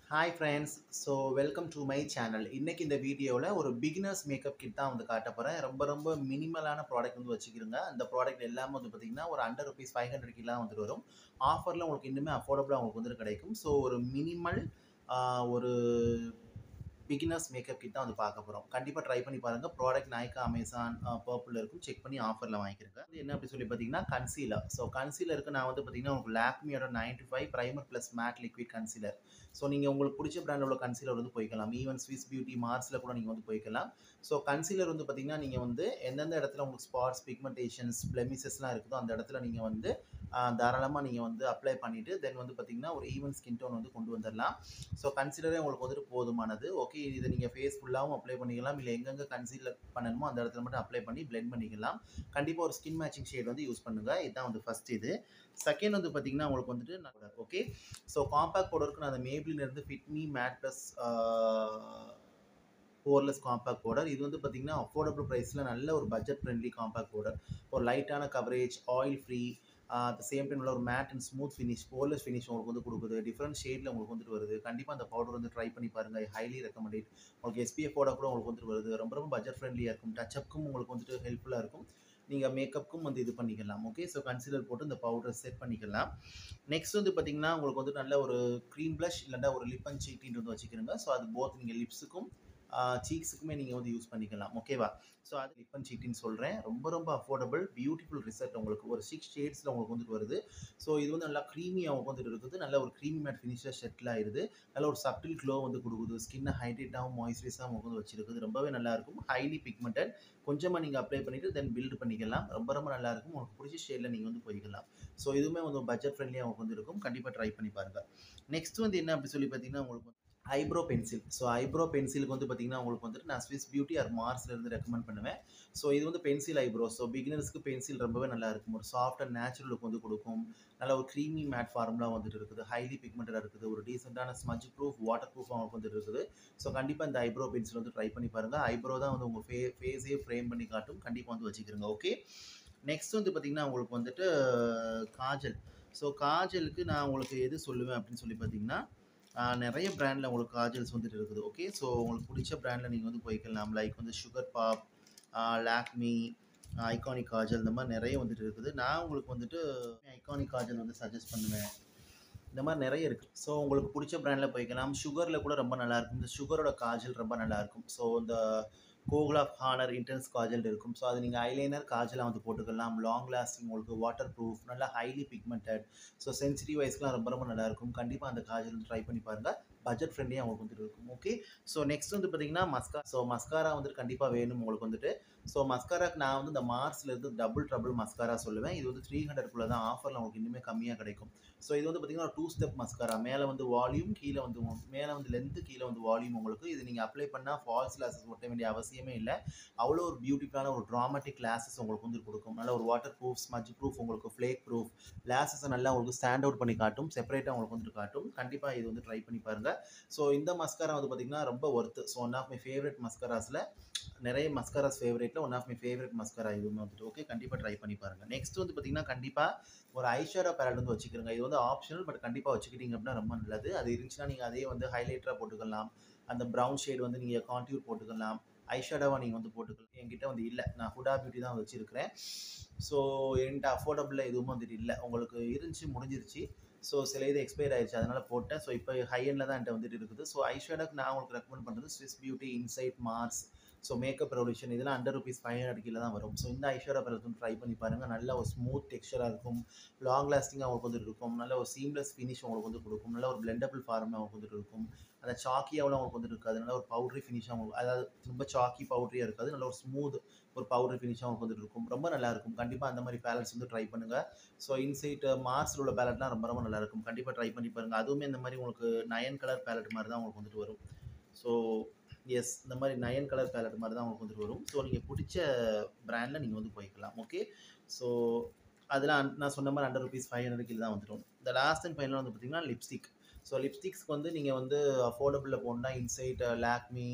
Hi friends. So welcome to my channel. இன்னைக்கு இந்த வீடியோவில் ஒரு பிகினர்ஸ் மேக்கப் கிட் தான் வந்து காட்ட போகிறேன். ரொம்ப ரொம்ப மினிமலான ப்ராடக்ட் வந்து வச்சுக்கிறோங்க. அந்த ப்ராடக்ட் எல்லாமே வந்து பார்த்தீங்கன்னா ஒரு அண்டர் ருபீஸ் 500 வந்துட்டு வரும். ஆஃபரில் உங்களுக்கு இன்னுமே அஃபோர்டபுளாக உங்களுக்கு வந்துட்டு கிடைக்கும். ஸோ ஒரு மினிமல் ஒரு பிகினர்ஸ் மேக்கப் கிட் தான் வந்து பார்க்க போகிறோம். கண்டிப்பாக ட்ரை பண்ணி பாருங்கள். ப்ராடக்ட் நாய்க்கா அமேசான் பர்பிளில் இருக்கும். செக் பண்ணி ஆஃபரில் வாங்கிக்கிறேங்க. இது என்ன அப்படி சொல்லி பார்த்தீங்கன்னா கன்சீலர். ஸோ கன்சீலருக்கு நான் வந்து பார்த்தீங்கன்னா உங்களுக்கு லாக்மியோட 95 primer plus mat liquid concealer. So நீங்கள் உங்களுக்கு பிடிச்ச பிராண்டில் உள்ள கன்சீலர் வந்து போய்க்கலாம். ஈவன் ஸ்விஸ் பியூட்டி மார்ஸில் கூட நீங்கள் வந்து போய்க்கலாம். ஸோ கன்சீலர் வந்து பார்த்தீங்கன்னா நீங்கள் வந்து எந்தெந்த இடத்துல உங்களுக்கு ஸ்பாட்ஸ் பிக்மெண்டேஷன்ஸ் பிளெமிசஸ்லாம் இருக்குதோ அந்த இடத்துல நீங்கள் வந்து தாராளமாக நீங்கள் வந்து அப்ளை பண்ணிவிட்டு தென் வந்து பார்த்தீங்கன்னா ஒரு ஈவன் ஸ்கின் டோன் வந்து கொண்டு வந்துடலாம். ஸோ கன்சீலரே உங்களுக்கு வந்துட்டு போதுமானது. ஓகே, இதை நீங்கள் ஃபேஸ் ஃபுல்லாகவும் அப்ளை பண்ணிக்கலாம். இல்லை எங்கெங்கே கன்சீலர் பண்ணணுமோ அந்த இடத்துல மட்டும் அப்ளை பண்ணி பிளெண்ட் பண்ணிக்கலாம். கண்டிப்பாக ஒரு ஸ்கின் மேட்சிங் ஷேட் வந்து யூஸ் பண்ணுங்கள். இதுதான் வந்து ஃபஸ்ட் இது. செகண்ட் வந்து பார்த்தீங்கன்னா உங்களுக்கு வந்துட்டு ஓகே. ஸோ காம்பேக்ட் பவுடருக்கு நான் அந்த மேப்ளின்லேருந்து fit me matte plus poreless compact powder. இது வந்து பார்த்தீங்கன்னா அஃபோர்டபுள் ப்ரைஸில் நல்ல ஒரு பட்ஜெட் ஃப்ரெண்ட்லி காம்பேக்ட் பவுடர். ஒரு லைட்டான coverage, oil free, at the same time ஒரு matte and smooth finish, poreless finish உங்களுக்கு வந்து கொடுக்குது. டிஃப்ரெண்ட் ஷேடில் உங்களுக்கு வந்துட்டு வருது. கண்டிப்பாக அந்த பவுடர் வந்து ட்ரை பண்ணி பாருங்கள். Highly recommended. உங்களுக்கு எஸ்பிஎஃபோட கூட உங்களுக்கு வந்துட்டு வருது. ரொம்ப ரொம்ப பட்ஜெட் ஃப்ரெண்ட்லியாக இருக்கும். டச்சப்புக்கும் உங்களுக்கு வந்துட்டு ஹெல்ப்ஃபுல்லாக இருக்கும். நீங்கள் மேக்கப்புக்கும் வந்து இது பண்ணிக்கலாம். ஓகே, ஸோ கன்சீலர் போட்டு இந்த பவுடர் செட் பண்ணிக்கலாம். நெக்ஸ்ட் வந்து பார்த்தீங்கன்னா உங்களுக்கு வந்து நல்ல ஒரு க்ரீம் ப்ளஷ் இல்லைன்னா ஒரு லிப் அண்ட் சீக் டிண்ட் வந்து வச்சுக்கிறோங்க. ஸோ அது போத் நீங்கள் லிப்ஸுக்கும் சீக்ஸுக்குமே நீங்கள் வந்து யூஸ் பண்ணிக்கலாம். ஓகேவா? ஸோ அது லிப் அண்ட் சீக்டின்னு சொல்கிறேன். ரொம்ப ரொம்ப அஃபோர்டபுள், பியூட்டிஃபுல் ரிசல்ட். உங்களுக்கு ஒரு 6 ஷேட்ஸில் உங்களுக்கு வந்துட்டு வருது. ஸோ இது வந்து நல்லா க்ரீமியாக உங்களுக்கு வந்துட்டு இருக்குது. நல்ல ஒரு க்ரீமி மேட் ஃபினிஷில் செட்டில் ஆயிடுது. நல்ல ஒரு சப்டில் க்ளோ வந்து கொடுக்குது. ஸ்கின்னை ஹைட்ரேட்டாகவும் மாய்ஸ்சரைஸாகவும் உங்களுக்கு வந்து வச்சிருக்குது. ரொம்பவே நல்லாயிருக்கும். Highly pigmented. கொஞ்சமாக நீங்கள் அப்ளை பண்ணிவிட்டு தென் பில்டு பண்ணிக்கலாம். ரொம்ப ரொம்ப நல்லாயிருக்கும். உங்களுக்கு பிடிச்ச ஷேடில் நீங்கள் வந்து போய்க்கலாம். ஸோ இதுவுமே வந்து பட்ஜெட் ஃப்ரெண்ட்லியாக உங்களுக்கு வந்து இருக்கும். கண்டிப்பாக ட்ரை பண்ணி பாருங்கள். நெக்ஸ்ட் வந்து என்ன அப்படி சொல்லி பார்த்தீங்கன்னா உங்களுக்கு ஐப்ரோ பென்சில். ஸோ ஐப்ரோ பென்சிலுக்கு வந்து பார்த்தீங்கன்னா உங்களுக்கு வந்துட்டு நான் ஸ்விஸ் பியூட்டி ஆர் மார்ஸ்லேருந்து ரெக்கமெண்ட் பண்ணுவேன். ஸோ இது வந்து பென்சில் ஐப்ரோ. ஸோ பிகினர்ஸ்க்கு பென்சில் ரொம்பவே நல்லா இருக்கும். ஒரு சாஃப்ட் அண்ட் நேச்சுரல் லுக் வந்து கொடுக்கும். நல்ல ஒரு க்ரீமி மேட் ஃபார்ம்லாம் வந்துட்டு இருக்குது. ஹைலி பிக்மெண்டடாக இருக்குது. ஒரு டீசெண்டான ஸ்மஜ் ப்ரூஃப், வாட்டர் ப்ரூஃப் அவங்களுக்கு வந்துட்டு இருக்குது. ஸோ கண்டிப்பாக இந்த ஐப்ரோ பென்சில் வந்து ட்ரை பண்ணி பாருங்கள். ஐப்ரோ தான் வந்து உங்கள் ஃபேஸே ஃப்ரேம் பண்ணி காட்டும். கண்டிப்பாக வந்து வச்சுக்கிறோங்க. ஓகே. நெக்ஸ்ட் வந்து பார்த்தீங்கன்னா உங்களுக்கு வந்துட்டு காஜல். ஸோ காஜலுக்கு நான் உங்களுக்கு எது சொல்லுவேன் அப்படின்னு சொல்லி பார்த்தீங்கன்னா நிறைய பிராண்டில் உங்களுக்கு காஜல்ஸ் வந்துட்டு இருக்குது. ஓகே, ஸோ உங்களுக்கு பிடிச்ச பிராண்டில் நீங்கள் வந்து போய்க்கலாம். லைக் வந்து sugar pop, Lakme, iconic kajal, இந்த மாதிரி நிறைய வந்துட்டு இருக்குது. நான் உங்களுக்கு வந்துட்டு ஐகானிக் காஜல் வந்து சஜஸ்ட் பண்ணுவேன். இந்த மாதிரி நிறைய இருக்குது. ஸோ உங்களுக்கு பிடிச்ச பிராண்டில் போய்க்கலாம். சுகரில் கூட ரொம்ப நல்லாயிருக்கும். இந்த சுகரோட காஜல் ரொம்ப நல்லாயிருக்கும். ஸோ இந்த கோகுல் ஆஃப் ஹானர் இன்டென்ஸ் காஜல் இருக்கும். ஸோ அது நீங்கள் ஐலைனர் காஜலாக வந்து போட்டுக்கலாம். லாங் லாஸ்டிங், உங்களுக்கு வாட்டர் ப்ரூஃப், நல்லா ஹைலி பிக்மெண்டட். ஸோ சென்சிட்டிவ் வைஸ்க்குலாம் ரொம்ப ரொம்ப நல்லாயிருக்கும். கண்டிப்பாக அந்த காஜல் வந்து ட்ரை பண்ணி பாருங்கள். பட்ஜெட் ஃப்ரெண்ட்லியாக உங்களுக்கு வந்துட்டு இருக்கும். ஓகே, ஸோ நெக்ஸ்ட் வந்து பார்த்தீங்கன்னா மஸ்காரா வந்துட்டு கண்டிப்பாக வேணும் உங்களுக்கு வந்துட்டு. ஸோ மஸ்காராக்கு நான் வந்து இந்த மார்ஸ்லேருந்து டபுள் ட்ரபிள் மஸ்காரா சொல்லுவேன். இது வந்து 300 தான். ஆஃபரில் உங்களுக்கு இன்னுமே கம்மியாக கிடைக்கும். ஸோ இது வந்து பார்த்தீங்கன்னா ஒரு 2 ஸ்டெப் மஸ்காரா. மேலே வந்து வால்யூம், கீழே வந்து மேலே வந்து லென்த்து, கீழே வந்து வால்யூம். உங்களுக்கு இது நீங்கள் அப்ளை பண்ணால் ஃபால்ஸ் லாஸஸ் ஒட்ட வேண்டிய அவசியமே இல்லை. அவ்வளோ ஒரு பியூட்டிஃபுல்லான ஒரு ட்ராமாட்டிக் லாஸஸ் உங்களுக்கு வந்து கொடுக்கும். நல்ல ஒரு வாட்டர் ப்ரூஃப், ஸ்மஜ் ப்ரூஃப், உங்களுக்கு ஃப்ளேக் ப்ரூஃப், லாஸஸை நல்லா உங்களுக்கு ஸ்டாண்ட் அவுட் பண்ணி காட்டும். செப்பரேட்டாக உங்களுக்கு வந்துட்டு காட்டும். கண்டிப்பாக இது வந்து ட்ரை பண்ணி பாருங்கள். ஸோ இந்த மஸ்காரா வந்து பார்த்தீங்கன்னா ரொம்ப worth. So one of my favourite மஸ்காராஸில் நிறைய மஸ்காராஸ் ஃபேவரேட்டில் one of my favourite mascara இதுவுமே வந்துட்டு. ஓகே, கண்டிப்பாக ட்ரை பண்ணி பாருங்கள். நெக்ஸ்ட் வந்து பார்த்தீங்கன்னா கண்டிப்பாக ஒரு ஐஷேடோ பேலட் வந்து வச்சுக்கிறோங்க. இது வந்து ஆப்ஷனல், பட் கண்டிப்பாக வச்சுக்கிட்டீங்க அப்படின்னா ரொம்ப நல்லது. அது இருந்துச்சுன்னா நீங்கள் அதே வந்து ஹைலைட்டராக போட்டுக்கலாம். அந்த ப்ரௌன் ஷேட் வந்து நீங்கள் கான்டியூர் போட்டுக்கலாம். ஐஷேடோவாக நீங்கள் வந்து போட்டுக்கலாம். என்கிட்ட வந்து இல்லை. நான் ஹுடா பியூட்டி தான் வச்சுருக்கிறேன். ஸோ என்கிட்ட அஃபோர்டபுளில் எதுவும் வந்துட்டு இல்லை. உங்களுக்கு இருந்துச்சு, முடிஞ்சிருச்சு. ஸோ சில இது எக்ஸ்பயர் ஆயிடுச்சு, அதனால் போட்டேன். ஸோ இப்போ ஹை எண்டில் தான் என்கிட்ட வந்துட்டு இருக்குது. ஸோ ஐஷேடோக்கு நான் உங்களுக்கு ரெக்கமெண்ட் பண்ணுறது Swiss Beauty, Insight, Mars, so Makeup Revolution. இதெல்லாம் அண்டர் ருபீஸ் 500 கீழே தான் வரும். ஸோ இந்த ஐஷேடோ பேலட் வந்து ட்ரை பண்ணி பாருங்கள். நல்ல ஒரு ஸ்மூத் டெக்ஸ்சராக இருக்கும். லாங் லாஸ்டிங்காக உங்களுக்கு வந்துட்டு இருக்கும். நல்ல ஒரு சீம்லெஸ் ஃபினிஷ் உங்களுக்கு வந்து கொடுக்கும். நல்ல ஒரு பிளெண்டபிள் ஃபார்மில் உங்களுக்கு வந்துட்டு இருக்கும். அந்த சாக்கியாகவும் உங்களுக்கு வந்துட்டு இருக்காது. நல்ல ஒரு பவுட்ரி ஃபினிஷாக உங்களுக்கு, அதாவது ரொம்ப சாக்கி பவுட்ரியாக இருக்காது. நல்ல ஒரு ஸ்மூத் ஒரு பவுடர் ஃபினிஷாக உங்களுக்கு வந்துட்டு இருக்கும். ரொம்ப நல்லாயிருக்கும். கண்டிப்பாக அந்த மாதிரி பேலட்ஸ் வந்து ட்ரை பண்ணுங்கள். ஸோ இன்சைட் மார்ஸில் உள்ள பேலட்லாம் ரொம்ப ரொம்ப நல்லாயிருக்கும். கண்டிப்பாக ட்ரை பண்ணி பாருங்கள். அதுவுமே இந்த மாதிரி உங்களுக்கு 9 கலர் பேலட் மாதிரி தான் உங்களுக்கு வந்துட்டு வரும். ஸோ எஸ், இந்த மாதிரி 9 கலர் பேலட் மாதிரி தான் உங்களுக்கு வந்துட்டு வரும். ஸோ நீங்கள் பிடிச்ச பிராண்டில் நீங்கள் வந்து போய்க்கலாம். ஓகே, ஸோ அதெல்லாம் நான் சொன்ன மாதிரி அண்டர் ருபீஸ் 500 கீழே தான் வந்துடும். இந்த லாஸ்ட் அண்ட் ஃபைனலாக வந்து பார்த்தீங்கன்னா லிப்ஸ்டிக். ஸோ லிப்ஸ்டிக்ஸ்க்கு வந்து நீங்கள் வந்து அஃபோர்டபுளில் போகணுன்னா இன்சைட், லாக்மி,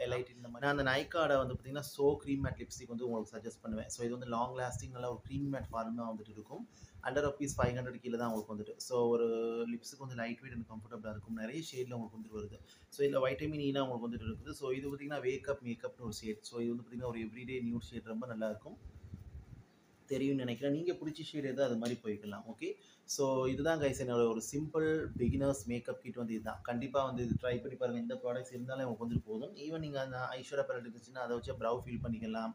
எலைட் இந்த மாதிரி. நான் அந்த நைக்காட வந்து பார்த்தீங்கன்னா க்ரீம் மேட் லிப்ஸ்டிக் வந்து உங்களுக்கு சஜஸ்ட் பண்ணுவேன். ஸோ இது வந்து லாங் லாஸ்டிங் நல்ல ஒரு க்ரீம் மேட் ஃபார்மாக வந்துட்டு இருக்கும். அண்டர் ₹500 கீழே தான் உங்களுக்கு வந்துட்டு. ஸோ ஒரு லிப்ஸுக்கு வந்து லைட் வெயிட் அண்ட் கம்ஃபர்டபுளாக இருக்கும். நிறைய ஷேடில் உங்களுக்கு வந்துட்டு வருது. ஸோ இதில் வைட்டமின் ஈலாம் உங்களுக்கு வந்துட்டு இருக்குது. ஸோ இது பார்த்தீங்கன்னா வேக்கப் மேக்கப்னு ஒரு ஷேட். ஸோ இது வந்து பார்த்தீங்கன்னா ஒரு எவ்ரிடே நியூட் ஷேட் ரொம்ப நல்லாயிருக்கும். தெரியும்னு நினைக்கிறேன். நீங்கள் பிடிச்ச ஷேட் எதோ அது மாதிரி போய்க்கலாம். ஓகே. ஸோ இதுதான் கைஸ் என்னோட ஒரு சிம்பிள் பிகினர்ஸ் மேக்கப் கிட் வந்து இதுதான். கண்டிப்பாக வந்து இது ட்ரை பண்ணி பாருங்கள். எந்த ப்ராடக்ட்ஸ் இருந்தாலும் உங்களுக்கு வந்துட்டு போதும். ஈவன் நீங்கள் அந்த ஐஷேடோ பேலட் இருந்துச்சுன்னா அதை வச்சு ப்ரௌ ஃபில் பண்ணிக்கலாம்.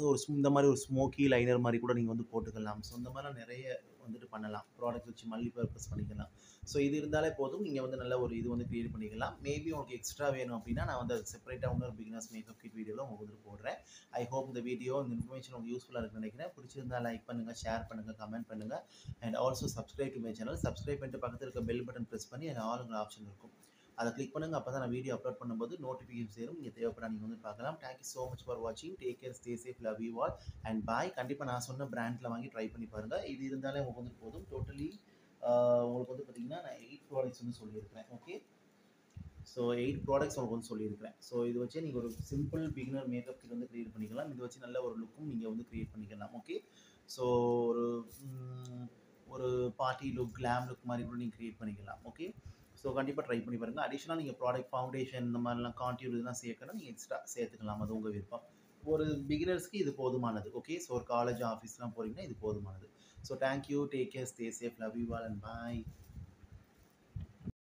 ஒரு இந்த மாதிரி ஒரு ஸ்மோக்கி லைனர் மாதிரி கூட நீங்கள் வந்து போட்டுக்கலாம். ஸோ இந்த மாதிரிலாம் நிறைய வந்துட்டு பண்ணலாம். ப்ராடக்ட் வச்சு மல்டி பர்பஸ் பண்ணிக்கலாம். ஸோ இது இருந்தாலே போதும். நீங்கள் வந்து நல்ல ஒரு இது வந்து கிரியேட் பண்ணிக்கலாம். மேபி உங்களுக்கு எக்ஸ்ட்ரா வேணும் அப்படின்னா நான் வந்து அது செப்பரேட்டாக இன்னொரு பிகினர்ஸ் மேக்கப் கிட் வீடியோவில் உங்களுக்கு வந்துட்டு போடுறேன். ஐ ஹோப் இந்த வீடியோ இந்த இன்ஃபர்மேஷன் உங்களுக்கு யூஸ்ஃபுல்லாக இருக்குன்னு நினைக்கிறேன். பிடிச்சிருந்தா லைக் பண்ணுங்கள், ஷேர் பண்ணுங்கள், கமெண்ட் பண்ணுங்கள். And also subscribe to my channel. Subscribe பண்ணிட்டு பக்கத்தில் இருக்க பெல் பட்டன் ப்ரெஸ் பண்ணி அதில் ஆளுங்கிற ஆப்ஷன் இருக்கும். அதை கிளிக் பண்ணுங்கள். அப்போ தான் நான் வீடியோ அப்லோட் பண்ணும்போது நோட்டிஃபிகேஷன் சேரும். நீங்கள் தேவைப்பட நீங்கள் வந்து பார்க்கலாம். தேங்க்யூ ஸோ மச் ஃபார் வாட்சிங். Take care, stay safe, love you all and பாய். கண்டிப்பாக நான் சொன்ன பிராண்டில் வாங்கி ட்ரை பண்ணி பாருங்கள். இது இருந்தாலே உங்களுக்கு வந்து போதும். டோட்டலி உங்களுக்கு வந்து பார்த்தீங்கன்னா நான் 8 ப்ராடக்ட்ஸ் வந்து சொல்லியிருக்கிறேன். ஓகே. ஸோ 8 ப்ராடக்ட்ஸ் உங்களுக்கு வந்து சொல்லியிருக்கிறேன். ஸோ இது வச்சு நீங்கள் ஒரு சிம்பிள் பிகினர் மேக்கப் கிட் வந்து க்ரியேட் பண்ணிக்கலாம். இது வச்சு நல்ல ஒரு லுக்கும் நீங்கள் வந்து க்ரியேட் பண்ணிக்கலாம். ஓகே. ஸோ ஒரு ஒரு பார்ட்டி லுக், கிளாம் லுக் மாதிரி கூட நீங்கள் க்ரியேட் பண்ணிக்கலாம். ஓகே. ஸோ கண்டிப்பாக ட்ரை பண்ணி பாருங்கள். அடிஷ்னலாக நீங்கள் ப்ராடக்ட் ஃபவுண்டேஷன் இந்த மாதிரிலாம் கான்டியூர் இதெல்லாம் சேர்க்கணும். நீங்கள் எக்ஸ்ட்ரா சேர்த்துக்கலாம். அது உங்கள் விருப்பம். ஒரு பிகினர்ஸ்க்கு இது போதுமானது. ஓகே. ஸோ ஒரு காலேஜ், ஆஃபீஸ்லாம் போகிறீங்கன்னா இது போதுமானது. So thank you, take care, stay safe, love you all and bye.